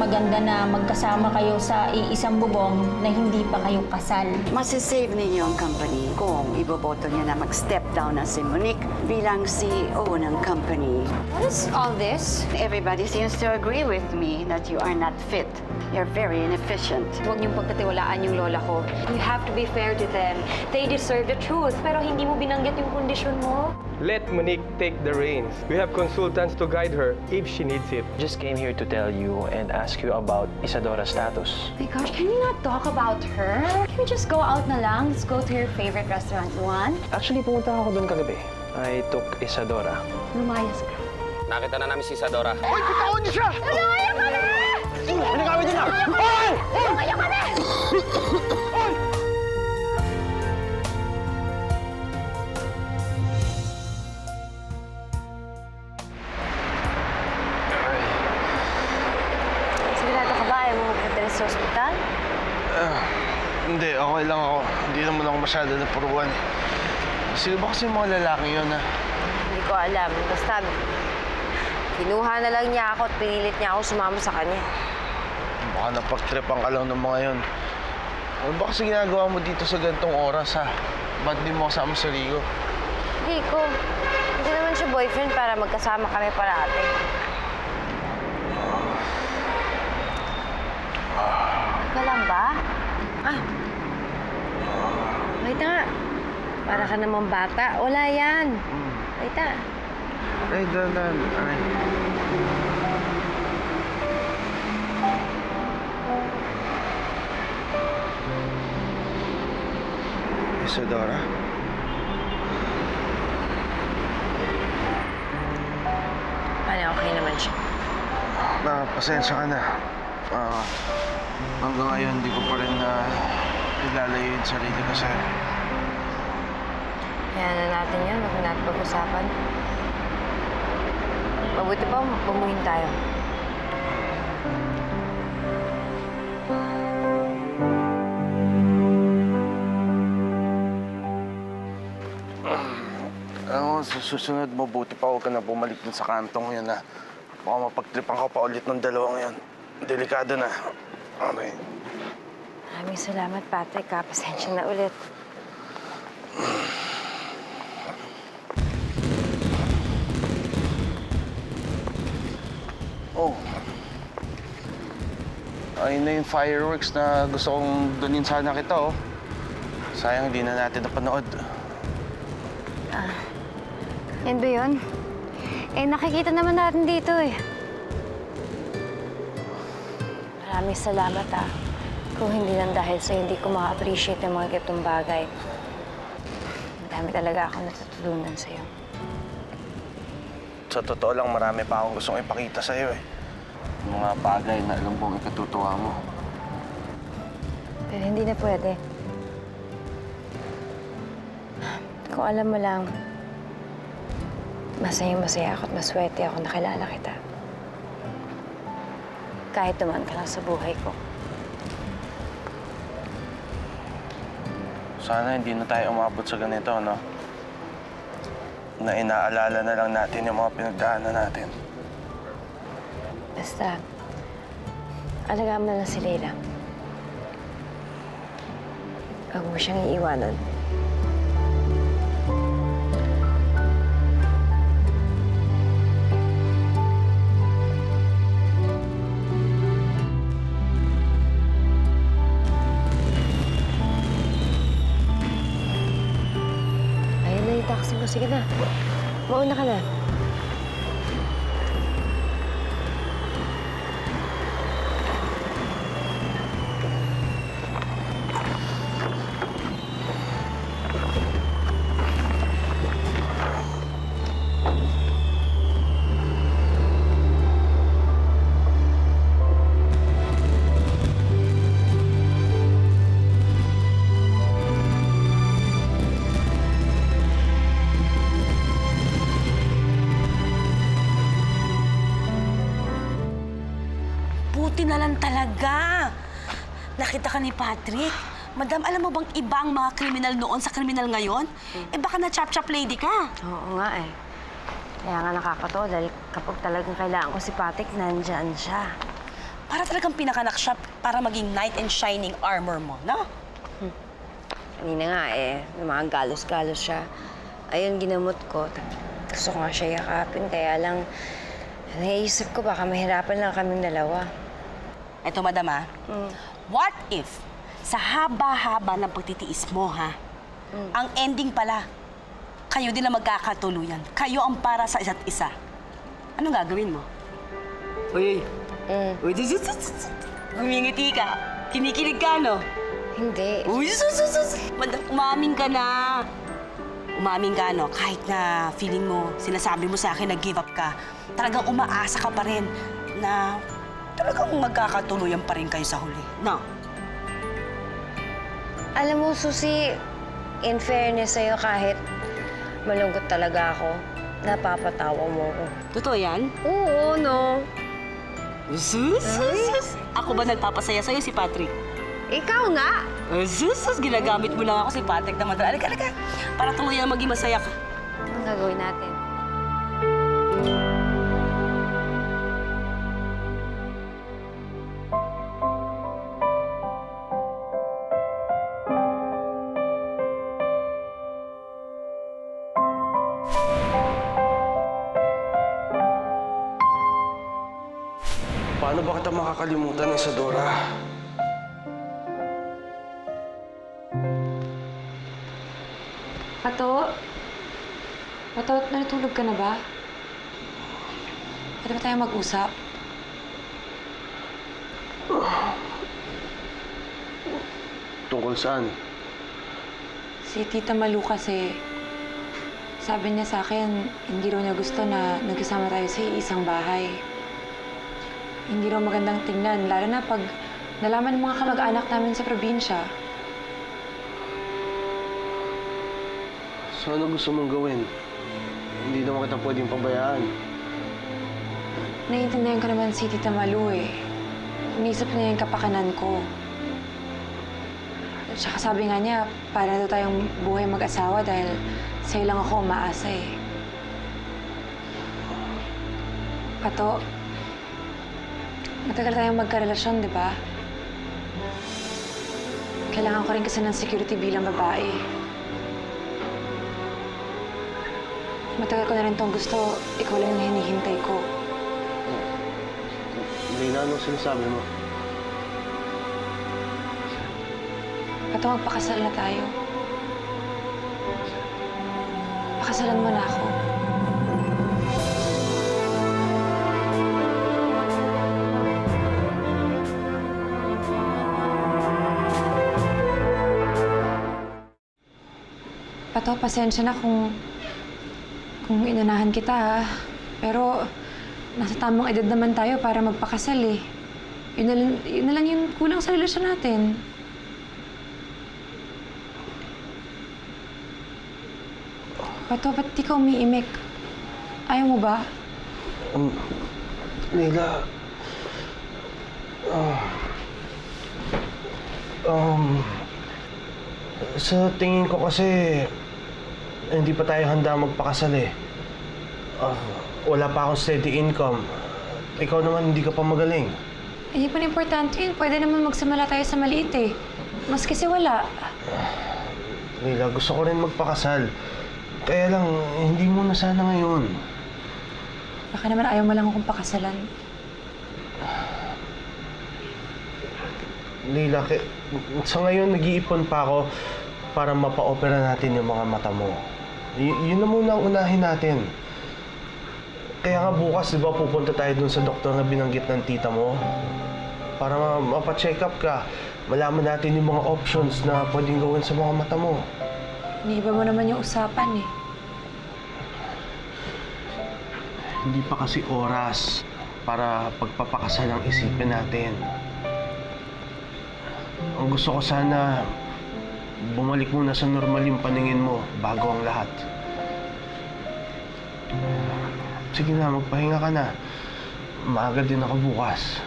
maganda na magkasama kayo sa iisang bubong na hindi pa kayo kasal. Masisave ninyo ang company kung iboboto niya na mag-step down na si Monique bilang CEO ng company. What is all this? Everybody seems to agree with me that you are not fit. You're very inefficient. Huwag niyong pagkatiwalaan yung lola ko. You have to be fair to them. They deserve the truth. Pero hindi mo binanggit yung kondisyon mo. Let Monique take the reins. We have consultants to guide her if she needs it. Just came here to tell you and ask you about Isadora's status. Oh my gosh, can we not talk about her? Can we just go out na lang? Let's go to your favorite restaurant, you want? Actually, pumunta ako doon kagabi. I took Isadora. Lumayas ka. Nakita na namin si Isadora. Hoy, bitawan niyo siya! Lumayas ka na! Pinagawin niyo na! Hoy! Lumayas ka na! Sigurado ka ba? Ayaw mo magpunta sa ospital? Hindi, okay lang ako. Hindi naman ako masyado napuruan. Sino ba kasi yung mga lalaki yun, ha? Hindi ko alam. Basta, kinuha na lang niya ako at pinilit niya ako sumama sa kanya. Baka napag-tripan ka lang ng mga yun. Ano ba kasi ginagawa mo dito sa gantong oras, ha? Ba't di mo kasama sa Rigo? Hindi ko. Hindi naman siya boyfriend para magkasama kami parati. Ka lang ba? Wait nga. Para ka namang bata. Wala yan. Wait nga. Ay, dalan. Ay. Isadora? Paano, okay naman siya. Pasensya ka na. Hanggang ngayon, hindi ko pa rin nilalayo yung sarili ko sa'yo. Kaya na natin yan. Huwag na natin pag-usapan. Mabuti pa, bumuhin tayo. Sa susunod, mabuti pa huwag ka na bumalik dun sa kantong yun, ha? Baka mapagtripan ka pa ulit ng dalawang yan. Delikado na. Okay. Maraming salamat, Patrick. Pasensya na ulit. Oh. Ayun na yung fireworks na gusto kong dunin sana kita, oh. Sayang, hindi na natin napanood. Yan ba yun? Eh, nakikita naman natin dito eh. Maraming salamat Kung hindi lang dahil sa hindi ko ma-appreciate yung mga ganitong bagay. Madami talaga akong natutunan sa'yo. Sa totoo lang, marami pa akong gustong ipakita sa'yo, eh. Yung mga bagay na alam kong ikatutuwa mo. Pero hindi na pwede. Kung alam mo lang, masaya ako at maswerte ako nakilala kita. Kahit dumaan ka lang sa buhay ko. Sana hindi na tayo umabot sa ganito, no? Na inaalala na lang natin yung mga pinagdaanan natin. Basta, alagaan mo na lang si Leila. Huwag mo siyang iiwanan. Taxi mo. Sige na. Mauna ka na. Buti na lang talaga. Nakita ka ni Patrick. Madam, alam mo bang ibang mga kriminal noon sa kriminal ngayon? Eh baka na chop-chop lady ka. Oo nga eh. Kaya nga nakakatawa dahil kapag talagang kailangan ko si Patrick, nandyan siya. Para talagang pinakanak siya para maging knight in shining armor mo, no? Kanina nga may mga galos-galos siya. Ayun, ginamot ko. Gusto ko nga siya yakapin, kaya lang naisip ko baka mahirapan lang kaming dalawa. Eto, madam, what if sa haba-haba ng pagtitiis mo, ang ending pala, kayo din ang magkakatuluyan. Kayo ang para sa isa't isa. Anong gagawin mo? Uy, uy, gumingiti ka. Kinikilig ka, no? Hindi. Uy, madam, umamin ka na. Umamin ka, no? Kahit na feeling mo, sinasabi mo sa akin na give up ka, talagang umaasa ka pa rin na talagang magkakatuluyan pa rin kayo sa huli, no? Alam mo, Susi, in fairness sa'yo, kahit malungkot talaga ako, napapatawa mo ko. Totoo yan? Oo, no? Sus! Ako ba nagpapasaya sa'yo, si Patrick? Ikaw nga! Sus! Ginagamit mo lang ako si Patrick na madala. Alika. Para tuluyan maging masaya ka. Anong gagawin natin? Paano ba kita makakalimutan, Isadora? Pato? Pato, natulog ka na ba? Pwede ba tayo mag-usap? Tungkol saan? Si Tita Malu kasi, sabi niya sa akin, hindi raw niya gusto na nagkasama tayo sa isang bahay. Hindi raw magandang tingnan, lalo na pag nalaman ng mga kamag-anak namin sa probinsya. So ano gusto mong gawin? Hindi naman kita pwedeng pabayaan. Naiintindihan ko naman si Tita Malu eh. Inisip niya yung kapakanan ko. At saka sabi nga niya, para daw tayong buhay mag-asawa dahil sa'yo lang ako umaasa eh. Pato, matagal tayong magkarelasyon, di ba? Kailangan ko rin kasi ng security bilang babae. Matagal ko na rin tong gusto, ikaw lang yung hinihintay ko. Lina, anong sinasabi mo? Pato, magpakasal na tayo. Pakasalan mo na ako. Pato, pasensya na kung inunahan kita, ha. Pero nasa tamang edad naman tayo para magpakasal, eh. Yun na lang yung kulang sa relasyon natin. Pato, ba't di ka umiimik? Ayaw mo ba? Leila, sa tingin ko kasi hindi pa tayo handa magpakasal eh. Wala pa akong steady income. Ikaw naman hindi ka pa magaling. Hindi pa na importante yun. Pwede naman magsimula tayo sa maliit eh. Mas kasi wala. Leila, gusto ko rin magpakasal. Kaya lang, hindi muna sana ngayon. Baka naman ayaw mo lang akong pakasalan. Leila, sa ngayon nag-iipon pa ako para mapa-opera natin yung mga mata mo. Yun na muna ang unahin natin. Kaya nga bukas, di ba, pupunta tayo dun sa doktor na binanggit ng tita mo? Para mapa-check up ka. Malaman natin yung mga options na pwedeng gawin sa mga mata mo. Iniiba mo naman yung usapan eh. Hindi pa kasi oras para pagpapakasal ang isipin natin. Ang gusto ko sana, bumalik muna sa normal yung paningin mo bago ang lahat. Sige na, magpahinga ka na. Maaga din ako bukas.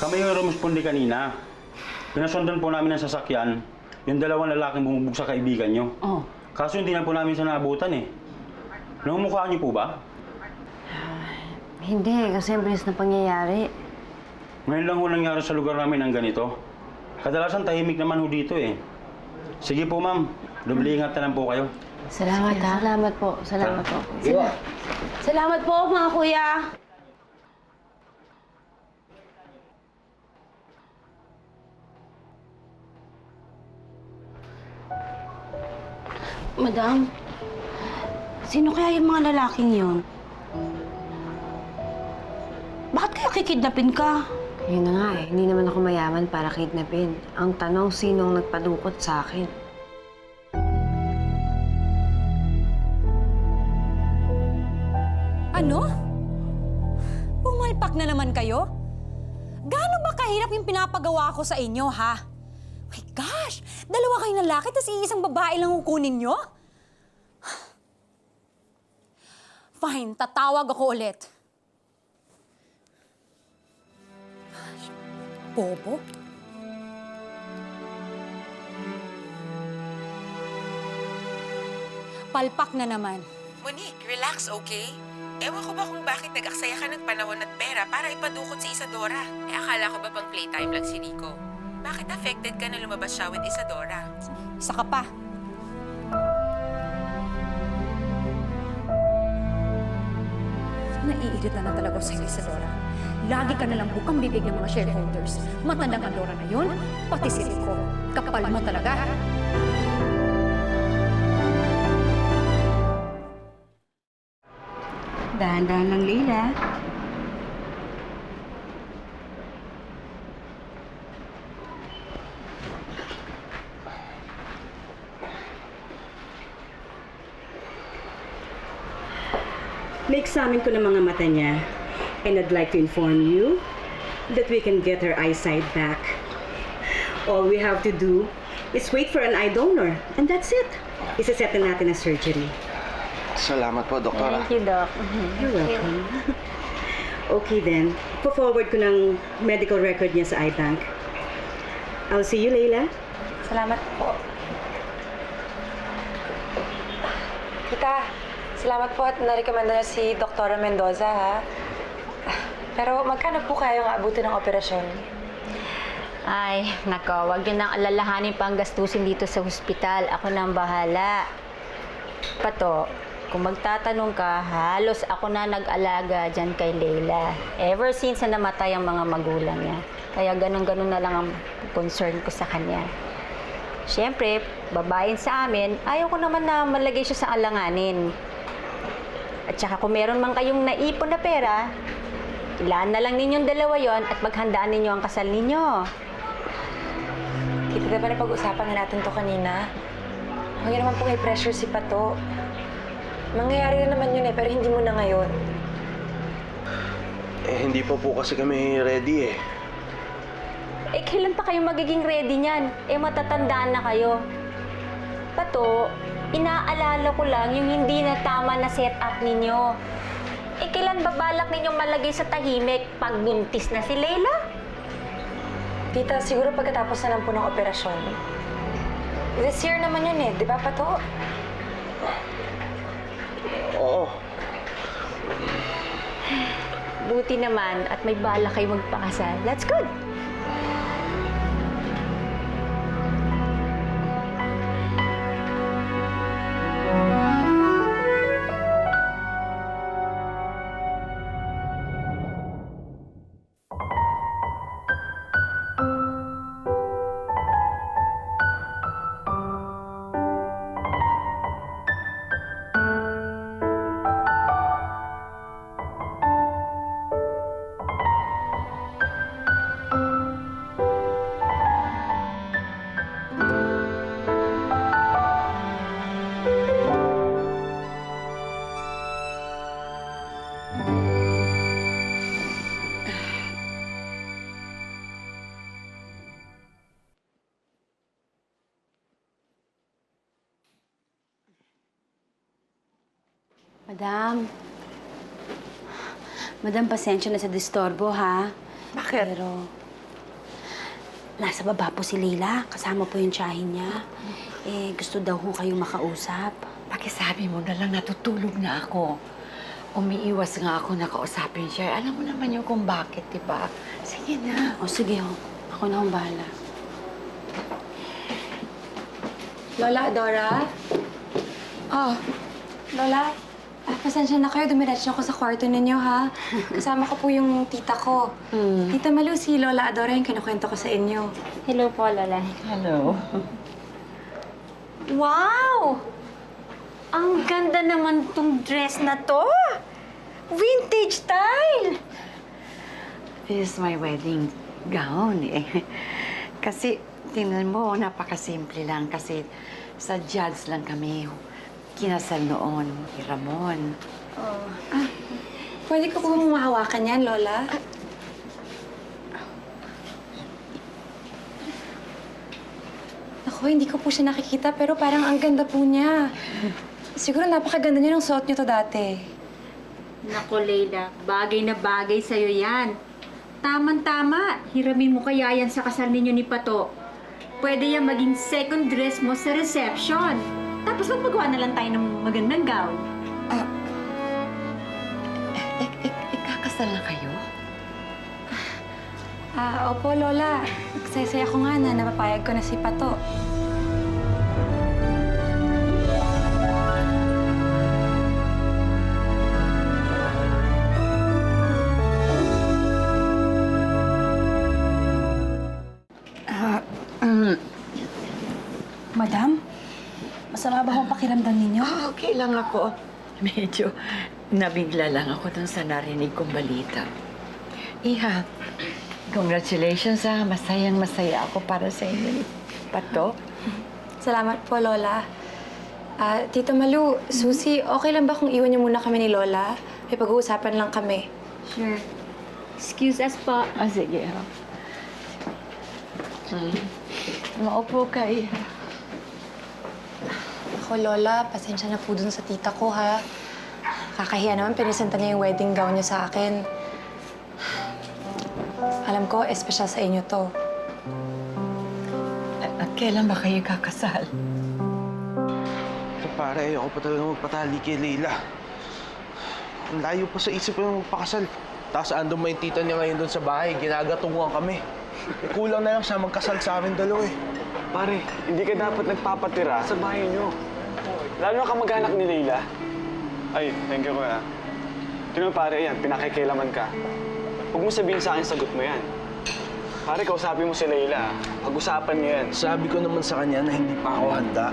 Kami yung rumuspondi kanina. Pinasundan po namin ang sasakyan, yung dalawang lalaking bumubog sa kaibigan nyo. Oh. Kaso hindi na po namin siya naabutan eh. Namumukhaan niyo po ba? Hindi, kasi ang bilis na pangyayari. Ngayon lang ho nangyari sa lugar namin ang ganito. Kadalasan tahimik naman ho dito eh. Sige po ma'am, lumiliingat na lang po kayo. Salamat ha. Salamat po. Salamat po. Salamat po, mga kuya. Madam, sino kaya yung mga lalaking yun? Bakit kaya kikidnapin ka? Yun na nga eh. Hindi naman ako mayaman para kidnapin. Ang tanong, sinong nagpadukot sa akin? Ano? Pumalpak na naman kayo? Gaano ba kahirap yung pinapagawa ko sa inyo, ha? My gosh! Dalawa kayong lalaki, tapos iisang babae lang kukunin nyo? Fine, tatawag ako ulit. Bobo? Palpak na naman. Monique, relax, okay? Ewan ko ba kung bakit nag-aksaya ka ng panahon at pera para ipadukot si Isadora? Akala ko ba pang playtime lang si Nico? Bakit affected ka na lumabas siya with Isadora? Isa ka pa. Naiirita na talaga sa Isadora. Lagi ka nalang bukang bibig ng mga shareholders. Matandang Adora na yun, pati si Rico. Kapal mo talaga. Dahan-dahan lang, Leila. Na-examine ko ng mga mata niya. And I'd like to inform you that we can get her eyesight back. All we have to do is wait for an eye donor. And that's it. Isa-set na natin ang surgery. Salamat po, Doktora. Thank you, Doc. You're welcome. Okay then. Po-forward ko ng medical record niya sa iBank. I'll see you, Leila. Salamat po. Tita, salamat po at narekomenda na si Dr. Mendoza, ha? Pero magkano po kayong aabutin ng operasyon? Ay, nako, wag yun nang alalahanin pa ang gastusin dito sa hospital. Ako na ang bahala. Pato, kung magtatanong ka, halos ako na nag-alaga dyan kay Leila. Ever since na namatay ang mga magulang niya. Kaya ganun-ganun na lang ang concern ko sa kanya. Siyempre, babayin sa amin, ayaw ko naman na malagay siya sa alanganin. At saka kung meron man kayong naipon na pera, ilaan na lang ninyong dalawa yon at maghandaan ninyo ang kasal ninyo. Kita na ba napag-usapan na natin to kanina? Huwag naman pong i-pressure si Pato. Mangyayari na naman yun eh, pero hindi mo na ngayon. Hindi pa po kasi kami ready eh. Eh, kailan pa kayo magiging ready niyan? Eh, matatandaan na kayo. Pato, inaalala ko lang yung hindi na tama na set-up ninyo. Eh, kailan babalak ninyong malagay sa tahimik pag buntis na si Leila? Tita, siguro pagkatapos na lang po ng operasyon. This year naman yun eh, di ba, Pato? Oo. Buti naman at may balak kayo magpakasal. That's good. Madam, pasensya na sa disturbo, ha? Bakit? Pero nasa baba po si Leila. Kasama po yung tiyahin niya. Gusto daw ho kayong makausap. Pakisabi mo na lang natutulog na ako. Umiiwas nga ako na kausapin siya. Alam mo naman yung kung bakit, di ba? Sige na. O sige ho, ako na ang bahala. Lola Adora? Oh, Lola, pasensya na kayo. Dumiretso ako sa kwarto ninyo, ha? Kasama ko po yung tita ko. Tita Malu, si Lola Adora yung kinukwento ko sa inyo. Hello po, Lola. Hello. Wow! Ang ganda naman tong dress na to! Vintage style! This is my wedding gown, eh. Kasi, tingnan mo, napakasimple lang. Kasi sa Judds lang kami kinasal noon, kay Ramon. Pwede ko po mahawakan yan, Lola? Ako, hindi ko po siya nakikita, pero parang ang ganda po niya. Siguro napakaganda niya ng suot niyo to dati. Nako, Leila, bagay na bagay sa'yo yan. Tama-tama, hiramin mo kaya yan sa kasal ninyo ni Pato. Pwede yan maging second dress mo sa reception. Tapos magpagawa na lang tayo ng magandang gown. Ikakasal na kayo? Opo, Lola. Nagsaya-saya ko nga na napapayag ko na si Pato. Madam, masama ba akong pakiramdam ninyo? Okay lang ako. Medyo nabigla lang ako dun sa narinig kong balita. Iha, congratulations ha. Masayang-masaya ako para sa inyo ni Pato. Salamat po, Lola. Tita Malu, Susie, okay lang ba kung iwan niyo muna kami ni Lola? May pag-uusapan lang kami. Sure. Excuse us po. Sige ha. Maupo ka, Iha. Ako, Lola, pasensya na po dun sa tita ko, ha? Kakahiya naman, pinisenta niya yung wedding gown niya sa akin. Alam ko, espesyal sa inyo to. At kailan ba kayo kakasal? So, pare, ayoko pa talaga magpatali kay Leila. Ang layo pa sa isip ko yung magpakasal. Tapos andun mo yung tita niya ngayon doon sa bahay. Ginagatungan kami. Kulang na lang siya magkasal sa amin dalawa eh. Pare, hindi ka dapat nagpapatira sa bahay niyo. Lalo na kamag-anak ni Leila. Ay, thank you, kuya. Tingnan mo, pare, yan, pinakikilaman ka. Huwag mo sabihin sa akin, sagot mo yan. Pare, kausapin mo si Leila. Pag-usapan niyo yan. Sabi ko naman sa kanya na hindi pa ako handa.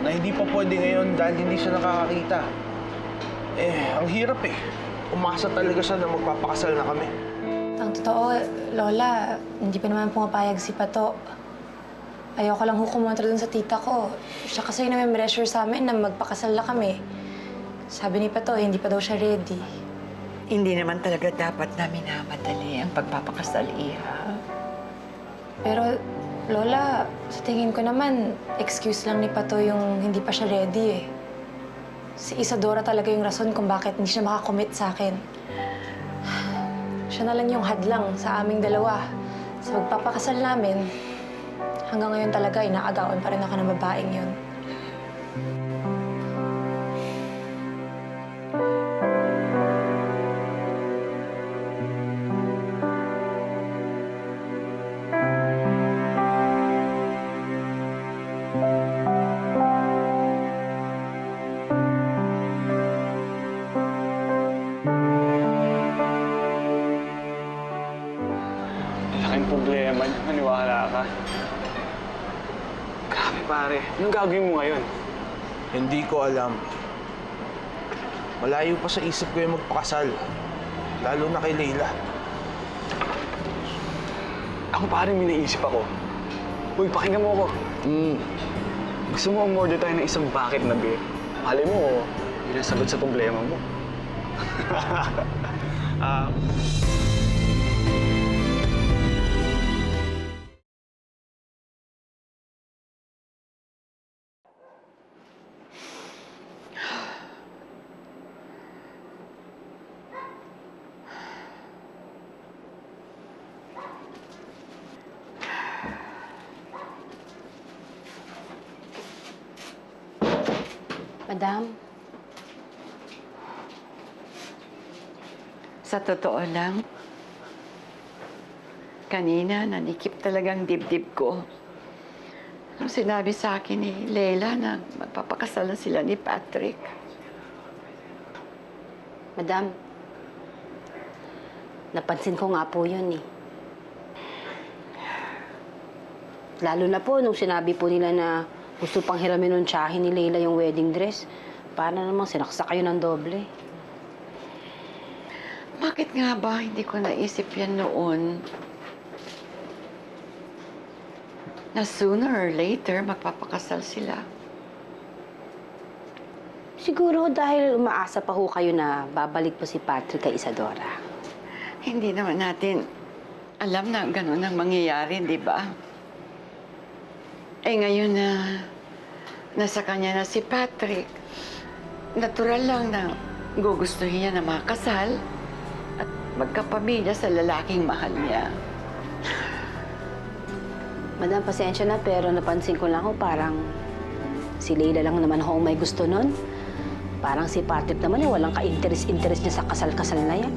Na hindi pa pwede ngayon dahil hindi siya nakakakita. Ang hirap eh. Umasa talaga siya na magpapakasal na kami. Ang totoo, Lola, hindi pa naman pumapayag si Pato. Ayoko lang hukumontra dun sa tita ko. Siya kasi yung nami-pressure sa amin na magpakasal na kami. Sabi ni Pato, hindi pa daw siya ready. Hindi naman talaga dapat na minamadali ang pagpapakasal, Iha. Pero, Lola, sa tingin ko naman, excuse lang ni Pato yung hindi pa siya ready eh. Si Isadora talaga yung rason kung bakit hindi siya makakommit sa akin. Siya na lang yung hadlang sa aming dalawa. Sa magpapakasal namin, hanggang ngayon talaga inaagawan pa rin ako ng babaeng yun. Laking problema niyo, maniwala ka. Grabe, pare. Anong gagawin mo ngayon? Hindi ko alam. Malayo pa sa isip ko yung magpakasal. Lalo na kay Leila. Ako, pare, may naisip ako. Uy, pakinggan mo ako. Gusto mo umorder tayo ng isang bucket na beer? Malay mo, yun ang sagot sa problema mo. Madam? Sa totoo lang, kanina nanikip talagang dibdib ko. Nung sinabi sa akin ni Leila na magpapakasal na sila ni Patrick. Madam, napansin ko nga po yun eh. Lalo na po nung sinabi po nila na gusto pang hiramin ng tiyahin ni Leila yung wedding dress. Paano namang sinaksak kayo ng doble? Bakit nga ba hindi ko naisip yan noon? Na sooner or later, magpapakasal sila. Siguro dahil umaasa pa ho kayo na babalik po si Patrick kay Isadora. Hindi naman natin alam na gano'n ang mangyayari, di ba? Eh ngayon na nasa kanya na si Patrick, natural lang na gugustuhin niya na makasal at magkapamilya sa lalaking mahal niya. Madam, pasensya na pero napansin ko lang ho parang si Leila lang naman ho may gusto nun. Parang si Patrick naman eh, walang ka-interest niya sa kasal-kasal na yan.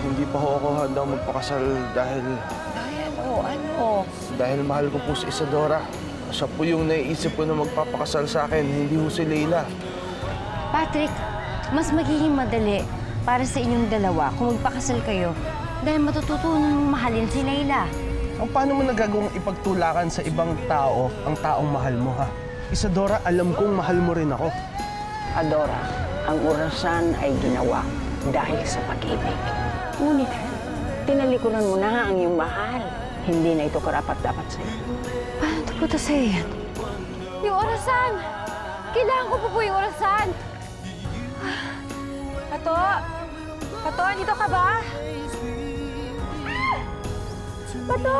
Hindi pa ho ako handang magpakasal dahil dahil mahal ko po si Isadora. Siya po yung naiisip ko na magpapakasal sa akin, hindi ho si Leila. Patrick, mas magiging madali para sa inyong dalawa kung magpakasal kayo dahil matututunan mong mahalin si Leila. O paano mo nagagawang ipagtulakan sa ibang tao ang taong mahal mo, ha? Isadora, alam kong mahal mo rin ako. Adora, ang orasan ay ginawa dahil sa pag-ibig. Ngunit, tinalikuran mo na ang iyong mahal. Hindi na ito karapat-dapat sa'yo. Paano ito po sa'yo yan? Yung orasan! Kailangan ko po yung orasan! Pato! Pato, dito ka ba? Pato!